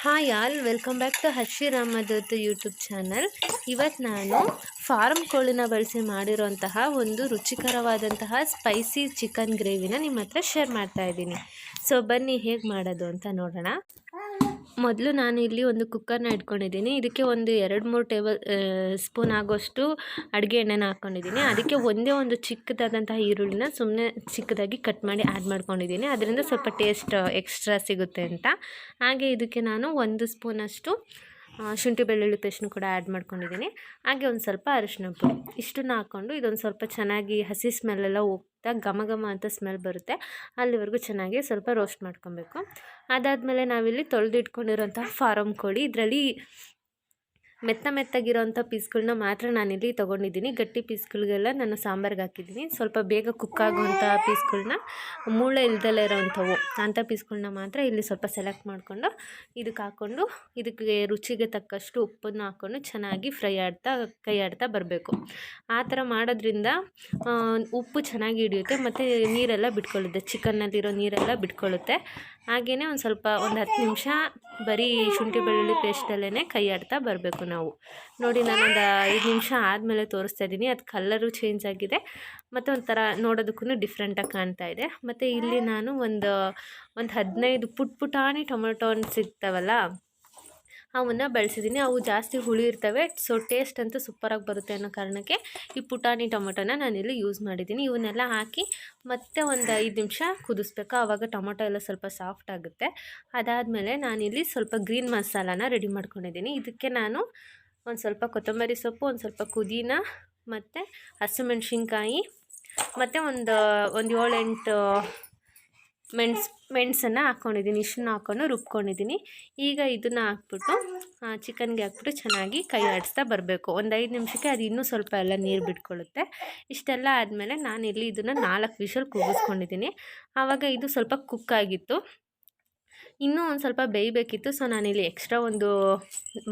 Hi all, welcome back to Harshi Ramadattu YouTube channel. ಇವತ್ತು ನಾನು farm ಕೋಳಿನ ಬಳಸಿ ಮಾಡಿರೋಂತಹ ಒಂದು ರುಚಿಕರವಾದಂತಹ ಸ್ಪೈಸಿ ಚಿಕನ್ ಗ್ರೇವಿನ ನಿಮ್ಮ ಹತ್ರ ಶೇರ್ ಮಾಡ್ತಾ ಇದ್ದೀನಿ. ಸೊ ಬನ್ನಿ ಹೇಗೆ ಮಾಡೋದು ಅಂತ ನೋಡೋಣ. ಮೊದಲು ನಾನು ಇಲ್ಲಿ ಒಂದು ಕುಕ್ಕರ್ನ ಇಟ್ಕೊಂಡಿದ್ದೀನಿ. ಇದಕ್ಕೆ ಒಂದು 2-3 ಟೇಬಲ್ ಸ್ಪೂನ್ ಆಗೋಷ್ಟು ಅಡುಗೆ ಎಣ್ಣೆನ ಹಾಕ್ಕೊಂಡಿದ್ದೀನಿ. ಅದಕ್ಕೆ ಒಂದೇ ಒಂದು ಚಿಕ್ಕದಾದಂತಹ ಈರುಳ್ಳಿನ ಸುಮ್ಮನೆ ಚಿಕ್ಕದಾಗಿ ಕಟ್ ಮಾಡಿ ಆ್ಯಡ್ ಮಾಡ್ಕೊಂಡಿದ್ದೀನಿ. ಅದರಿಂದ ಸ್ವಲ್ಪ ಟೇಸ್ಟ್ ಎಕ್ಸ್ಟ್ರಾ ಸಿಗುತ್ತೆ ಅಂತ. ಹಾಗೆ ಇದಕ್ಕೆ ನಾನು 1 ಸ್ಪೂನಷ್ಟು ಶುಂಠಿ ಬೆಳ್ಳುಳ್ಳಿ ಪೇಸ್ಟ್ನು ಕೂಡ ಆ್ಯಡ್ ಮಾಡ್ಕೊಂಡಿದ್ದೀನಿ. ಹಾಗೆ ಒಂದು ಸ್ವಲ್ಪ ಅರಿಶಿನ ಪುಡಿ, ಇಷ್ಟನ್ನು ಹಾಕ್ಕೊಂಡು ಇದೊಂದು ಸ್ವಲ್ಪ ಚೆನ್ನಾಗಿ ಹಸಿ ಸ್ಮೆಲ್ಲೆಲ್ಲ ಹೋಗ್ತಾ ಘಮ ಘಮ ಅಂತ ಸ್ಮೆಲ್ ಬರುತ್ತೆ, ಅಲ್ಲಿವರೆಗೂ ಚೆನ್ನಾಗಿ ಸ್ವಲ್ಪ ರೋಸ್ಟ್ ಮಾಡ್ಕೊಬೇಕು. ಅದಾದಮೇಲೆ ನಾವಿಲ್ಲಿ ತೊಳೆದಿಟ್ಕೊಂಡಿರೋಂಥ ಫಾರಮ್ ಕೋಳಿ, ಇದರಲ್ಲಿ ಮೆತ್ತಗಿರೋಂಥ ಪೀಸ್ಗಳನ್ನ ಮಾತ್ರ ನಾನಿಲ್ಲಿ ತೊಗೊಂಡಿದ್ದೀನಿ. ಗಟ್ಟಿ ಪೀಸ್ಗಳಿಗೆಲ್ಲ ನಾನು ಸಾಂಬಾರ್ಗೆ ಹಾಕಿದ್ದೀನಿ. ಸ್ವಲ್ಪ ಬೇಗ ಕುಕ್ ಆಗುವಂಥ ಪೀಸ್ಗಳನ್ನ, ಮೂಳೆ ಇಲ್ದಲೇ ಇರೋವಂಥವು ಅಂಥ ಪೀಸ್ಗಳನ್ನ ಮಾತ್ರ ಇಲ್ಲಿ ಸ್ವಲ್ಪ ಸೆಲೆಕ್ಟ್ ಮಾಡಿಕೊಂಡು ಇದಕ್ಕೆ ಹಾಕ್ಕೊಂಡು ಇದಕ್ಕೆ ರುಚಿಗೆ ತಕ್ಕಷ್ಟು ಉಪ್ಪನ್ನು ಹಾಕ್ಕೊಂಡು ಚೆನ್ನಾಗಿ ಕೈ ಆಡ್ತಾ ಬರಬೇಕು. ಆ ಥರ ಮಾಡೋದ್ರಿಂದ ಉಪ್ಪು ಚೆನ್ನಾಗಿ ಹಿಡಿಯುತ್ತೆ ಮತ್ತು ನೀರೆಲ್ಲ ಬಿಟ್ಕೊಳ್ಳುತ್ತೆ, ಚಿಕನ್ನಲ್ಲಿರೋ ನೀರೆಲ್ಲ ಬಿಟ್ಕೊಳ್ಳುತ್ತೆ. ಹಾಗೆಯೇ ಒಂದು 10 ನಿಮಿಷ ಬರೀ ಶುಂಠಿ ಬೆಳ್ಳುಳ್ಳಿ ಪೇಸ್ಟಲ್ಲೇ ಕೈ ಆಡ್ತಾ ಬರಬೇಕು ನಾವು. ನೋಡಿ, ನಾನೊಂದು 5 ನಿಮಿಷ ಆದಮೇಲೆ ತೋರಿಸ್ತಾ ಇದ್ದೀನಿ. ಅದು ಕಲ್ಲರು ಚೇಂಜ್ ಆಗಿದೆ ಮತ್ತು ಒಂಥರ ನೋಡೋದಕ್ಕೂ ಡಿಫ್ರೆಂಟಾಗಿ ಕಾಣ್ತಾ ಇದೆ. ಮತ್ತು ಇಲ್ಲಿ ನಾನು ಒಂದು 15 ಪುಟಾಣಿ ಟೊಮೆಟೊ ಸಿಗ್ತಾವಲ್ಲ, ಅವನ್ನ ಬಳಸಿದ್ದೀನಿ. ಅವು ಜಾಸ್ತಿ ಹುಳಿ ಇರ್ತವೆ, ಸೊ ಟೇಸ್ಟ್ ಅಂತೂ ಸೂಪರಾಗಿ ಬರುತ್ತೆ ಅನ್ನೋ ಕಾರಣಕ್ಕೆ ಈ ಪುಟಾಣಿ ಟೊಮೆಟೊನ ನಾನಿಲ್ಲಿ ಯೂಸ್ ಮಾಡಿದ್ದೀನಿ. ಇವನ್ನೆಲ್ಲ ಹಾಕಿ ಮತ್ತೆ ಒಂದು 5 ನಿಮಿಷ ಕುದಿಸ್ಬೇಕು, ಆವಾಗ ಟೊಮೆಟೊ ಎಲ್ಲ ಸ್ವಲ್ಪ ಸಾಫ್ಟ್ ಆಗುತ್ತೆ. ಅದಾದಮೇಲೆ ನಾನಿಲ್ಲಿ ಸ್ವಲ್ಪ ಗ್ರೀನ್ ಮಸಾಲಾನ ರೆಡಿ ಮಾಡ್ಕೊಂಡಿದ್ದೀನಿ. ಇದಕ್ಕೆ ನಾನು ಒಂದು ಸ್ವಲ್ಪ ಕೊತ್ತಂಬರಿ ಸೊಪ್ಪು, ಒಂದು ಸ್ವಲ್ಪ ಪುದೀನ ಮತ್ತು ಹಸಿಮೆಣ್ಸಿನ್ಕಾಯಿ ಮತ್ತು ಒಂದು 7-8 ಮೆಣಸನ್ನು ಹಾಕ್ಕೊಂಡಿದ್ದೀನಿ. ಇಷ್ಟನ್ನು ಹಾಕ್ಕೊಂಡು ರುಬ್ಕೊಂಡಿದ್ದೀನಿ. ಈಗ ಇದನ್ನು ಹಾಕ್ಬಿಟ್ಟು ಚಿಕನ್ಗೆ ಹಾಕ್ಬಿಟ್ಟು ಚೆನ್ನಾಗಿ ಕೈ ಆಡಿಸ್ತಾ ಬರಬೇಕು. ಒಂದು 5 ನಿಮಿಷಕ್ಕೆ ಅದು ಇನ್ನೂ ಸ್ವಲ್ಪ ಎಲ್ಲ ನೀರು ಬಿಟ್ಕೊಳ್ಳುತ್ತೆ. ಇಷ್ಟೆಲ್ಲ ಆದಮೇಲೆ ನಾನಿಲ್ಲಿ ಇದನ್ನು 4 ವಿಷಲ್ ಕೂಗಿಸ್ಕೊಂಡಿದ್ದೀನಿ. ಆವಾಗ ಇದು ಸ್ವಲ್ಪ ಕುಕ್ ಆಗಿತ್ತು, ಇನ್ನೂ ಒಂದು ಸ್ವಲ್ಪ ಬೇಯಬೇಕಿತ್ತು. ಸೊ ನಾನಿಲ್ಲಿ ಎಕ್ಸ್ಟ್ರಾ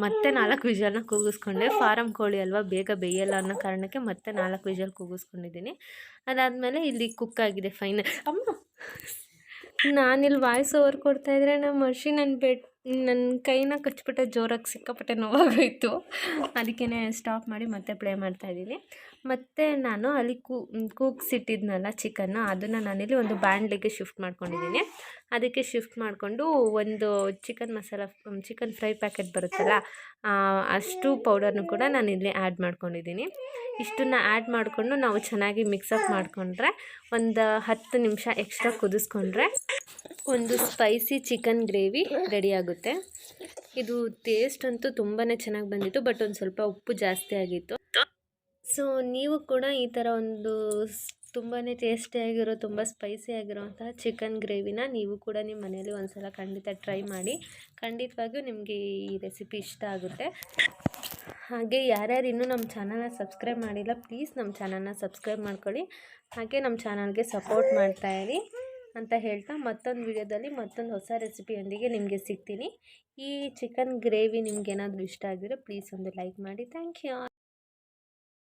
ಮತ್ತೆ 4 ವಿಷಲ್ನ ಕೂಗಿಸ್ಕೊಂಡೆ. ಫಾರಮ್ ಕೋಳಿ ಅಲ್ವಾ, ಬೇಗ ಬೇಯಲ್ಲ ಅನ್ನೋ ಕಾರಣಕ್ಕೆ ಮತ್ತೆ 4 ವಿಷಲ್ ಕೂಗಿಸ್ಕೊಂಡಿದ್ದೀನಿ. ಅದಾದಮೇಲೆ ಇಲ್ಲಿ ಕುಕ್ ಆಗಿದೆ ಫೈನಲ್. ನಾನಿಲ್ಲಿ ವಾಯ್ಸ್ ಓವರ್ ಕೊಡ್ತಾಯಿದ್ರೆ ನಮ್ಮ ಹರ್ಷಿ ನನ್ನ ಕೈನ ಕಚ್ಬಿಟ್ಟೆ, ಜೋರಾಗಿ ಸಿಕ್ಕಾಪಟ್ಟೆ ನೋವಾಗೋಯಿತು. ಅದಕ್ಕೇ ಸ್ಟಾಪ್ ಮಾಡಿ ಮತ್ತೆ ಪ್ಲೇ ಮಾಡ್ತಾಯಿದ್ದೀನಿ. ಮತ್ತು ನಾನು ಅಲ್ಲಿ ಕೂಗಿಸಿಟ್ಟಿದ್ನಲ್ಲ ಚಿಕನ್ನು, ಅದನ್ನು ನಾನಿಲ್ಲಿ ಒಂದು ಬಾಣಲೆಗೆ ಶಿಫ್ಟ್ ಮಾಡ್ಕೊಂಡಿದ್ದೀನಿ. ಅದಕ್ಕೆ ಶಿಫ್ಟ್ ಮಾಡಿಕೊಂಡು ಒಂದು ಚಿಕನ್ ಫ್ರೈ ಪ್ಯಾಕೆಟ್ ಬರುತ್ತಲ್ಲ, ಅಷ್ಟು ಪೌಡರ್ನು ಕೂಡ ನಾನಿಲ್ಲಿ ಆ್ಯಡ್ ಮಾಡ್ಕೊಂಡಿದ್ದೀನಿ. ಇಷ್ಟನ್ನು ಆ್ಯಡ್ ಮಾಡಿಕೊಂಡು ನಾವು ಚೆನ್ನಾಗಿ ಮಿಕ್ಸಪ್ ಮಾಡಿಕೊಂಡ್ರೆ ಒಂದು 10 ನಿಮಿಷ ಎಕ್ಸ್ಟ್ರಾ ಕುದಿಸ್ಕೊಂಡ್ರೆ ಒಂದು ಸ್ಪೈಸಿ ಚಿಕನ್ ಗ್ರೇವಿ ರೆಡಿ ಆಗುತ್ತೆ. ಇದು ಟೇಸ್ಟ್ ಅಂತೂ ತುಂಬಾ ಚೆನ್ನಾಗಿ ಬಂದಿತ್ತು, ಬಟ್ ಒಂದು ಸ್ವಲ್ಪ ಉಪ್ಪು ಜಾಸ್ತಿ ಆಗಿತ್ತು. ಸೊ ನೀವು ಕೂಡ ಈ ಥರ ಒಂದು ತುಂಬಾ ಟೇಸ್ಟಿಯಾಗಿರೋ, ತುಂಬ ಸ್ಪೈಸಿ ಆಗಿರೋವಂತಹ ಚಿಕನ್ ಗ್ರೇವಿನ ನೀವು ಕೂಡ ನಿಮ್ಮ ಮನೇಲಿ ಒಂದು ಸಲ ಖಂಡಿತ ಟ್ರೈ ಮಾಡಿ. ಖಂಡಿತವಾಗಿಯೂ ನಿಮಗೆ ಈ ರೆಸಿಪಿ ಇಷ್ಟ ಆಗುತ್ತೆ. ಹಾಗೆ ಯಾರ್ಯಾರು ಇನ್ನೂ ನಮ್ಮ ಚಾನಲ್ನ ಸಬ್ಸ್ಕ್ರೈಬ್ ಮಾಡಿಲ್ಲ, ಪ್ಲೀಸ್ ನಮ್ಮ ಚಾನಲ್ನ ಸಬ್ಸ್ಕ್ರೈಬ್ ಮಾಡ್ಕೊಳ್ಳಿ. ಹಾಗೆ ನಮ್ಮ ಚಾನಲ್ಗೆ ಸಪೋರ್ಟ್ ಮಾಡ್ತಾಯಿರಿ ಅಂತ ಹೇಳ್ತಾ, ಮತ್ತೊಂದು ವಿಡಿಯೋದಲ್ಲಿ ಮತ್ತೊಂದು ಹೊಸ ರೆಸಿಪಿಯೊಂದಿಗೆ ನಿಮಗೆ ಸಿಗ್ತೀನಿ. ಈ ಚಿಕನ್ ಗ್ರೇವಿ ನಿಮ್ಗೆ ಏನಾದರೂ ಇಷ್ಟ ಆಗಿದ್ರೆ ಪ್ಲೀಸ್ ಒಂದು ಲೈಕ್ ಮಾಡಿ. Thank you.